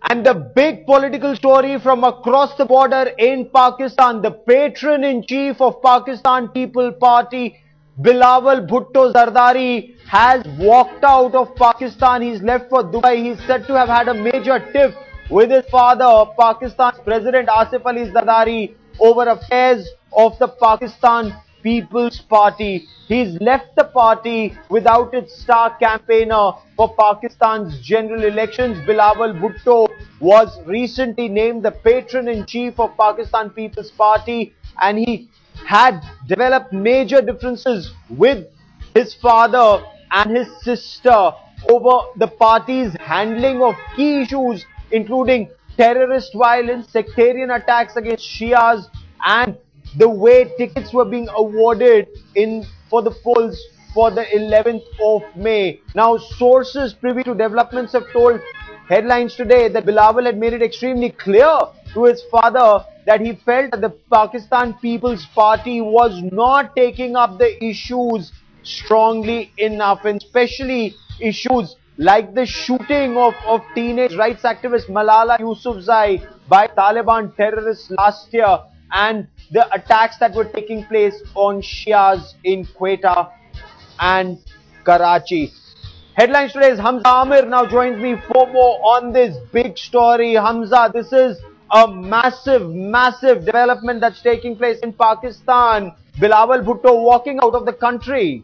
And the big political story from across the border in Pakistan, the patron-in-chief of Pakistan People Party, Bilawal Bhutto Zardari, has walked out of Pakistan. He's left for Dubai. He's said to have had a major tiff with his father, Pakistan's President Asif Ali Zardari, over affairs of the Pakistan People's Party. He's left the party without its star campaigner for Pakistan's general elections. Bilawal Bhutto was recently named the patron-in-chief of Pakistan People's Party, and he had developed major differences with his father and his sister over the party's handling of key issues, including terrorist violence, sectarian attacks against Shias, and the way tickets were being awarded for the polls for the 11th of May. Now, sources privy to developments have told headlines today that Bilawal had made it extremely clear to his father that he felt that the Pakistan People's Party was not taking up the issues strongly enough, and especially issues like the shooting of teenage rights activist Malala Yousafzai by Taliban terrorists last year, and the attacks that were taking place on Shias in Quetta and Karachi. Headlines today is Hamza Amir now joins me for more on this big story. Hamza, this is a massive development that's taking place in Pakistan. Bilawal Bhutto walking out of the country.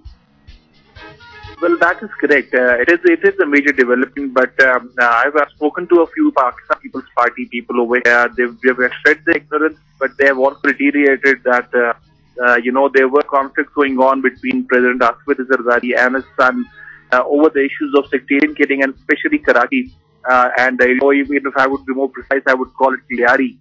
Well, that is correct. It is a major development, but I've spoken to a few Pakistan People's Party people over here. They've expressed their ignorance, but they have also reiterated that there were conflicts going on between President Asif Ali Zardari and his son over the issues of sectarian killing, and especially Karachi. Even if I would be more precise, I would call it Liari.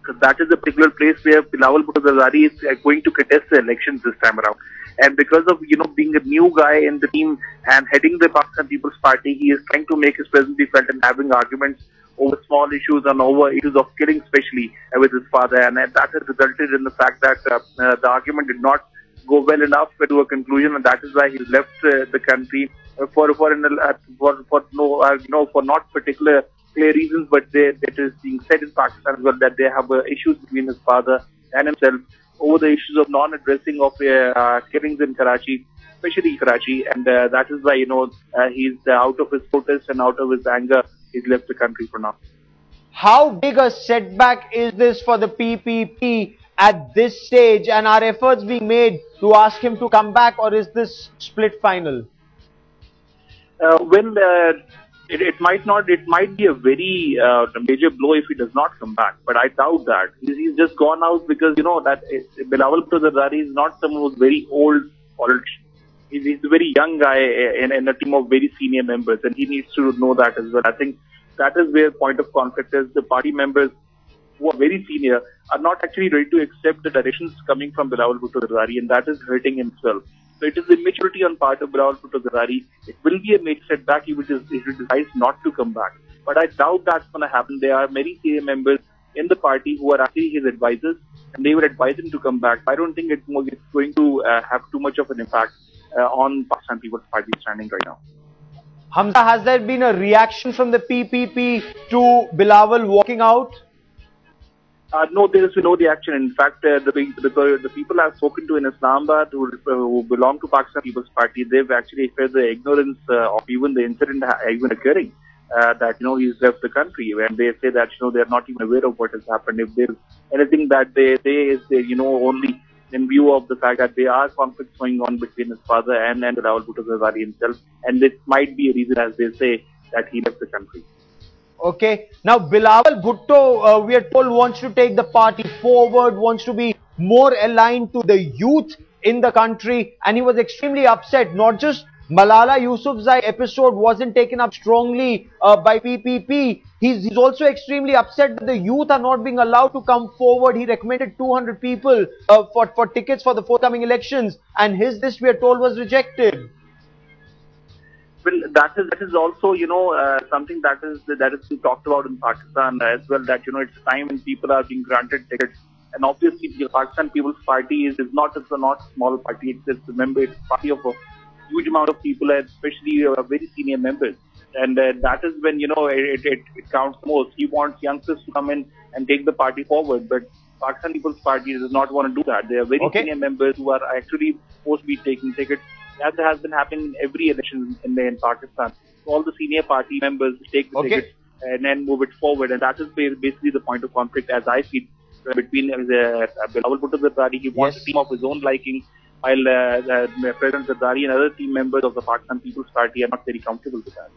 Because that is a particular place where Bilawal Bhutto Zardari is going to contest the elections this time around. And because of, being a new guy in the team and heading the Pakistan People's Party, he is trying to make his presence be felt and having arguments over small issues and over issues of killing, especially with his father. And that has resulted in the fact that the argument did not go well enough to a conclusion, and that is why he left the country for not particular clear reasons, but it is being said in Pakistan as well that they have issues between his father and himself over the issues of non-addressing of killings in Karachi, especially Karachi, and that is why he's out of his protest and out of his anger, he's left the country for now. How big a setback is this for the PPP at this stage, and are efforts being made to ask him to come back, or is this split final? It might not. It might be a very major blow if he does not come back, but I doubt that. He's just gone out because that Bilawal Bhutto Zardari is not someone who's very old politician. He's a very young guy in a team of very senior members, and he needs to know that as well. I think that is where point of conflict is. The party members who are very senior are not actually ready to accept the directions coming from Bilawal Bhutto Zardari, and that is hurting himself. So it is immaturity on part of Bilawal Bhutto Zardari. It will be a major setback if he decides not to come back. But I doubt that's going to happen. There are many senior members in the party who are actually his advisors, and they will advise him to come back. I don't think it's going to have too much of an impact on Pakistan People's Party standing right now. Hamza, has there been a reaction from the PPP to Bilawal walking out? No, there is no reaction. In fact, the people I've spoken to in Islamabad who belong to Pakistan People's Party, they've actually expressed the ignorance of even the incident even occurring, that he's left the country, and they say that they're not even aware of what has happened. If there's anything that they say is only in view of the fact that there are conflicts going on between his father and Bilawal Bhutto Zardari himself, and this might be a reason, as they say, that he left the country. Okay. Now, Bilawal Bhutto, we are told, wants to take the party forward, wants to be more aligned to the youth in the country, and he was extremely upset. Not just Malala Yousafzai episode wasn't taken up strongly by PPP. He's also extremely upset that the youth are not being allowed to come forward. He recommended 200 people for tickets for the forthcoming elections, and his list, we are told, was rejected. Well, that is also something that is being talked about in Pakistan as well. That it's a time when people are being granted tickets, and obviously the Pakistan People's Party is not a small party. It's a party of a huge amount of people, and especially very senior members. And that is when, it counts most. He wants youngsters to come in and take the party forward. But Pakistan People's Party does not want to do that. There are very senior members who are actually supposed to be taking tickets, as has been happening in every election in Pakistan. So all the senior party members take the tickets and then move it forward. And that is basically the point of conflict, as I feel, between Bilawal Bhutto Zardari. He wants a team of his own liking, while Prez Zardari and other team members of the Pakistan People's Party are not very comfortable with that.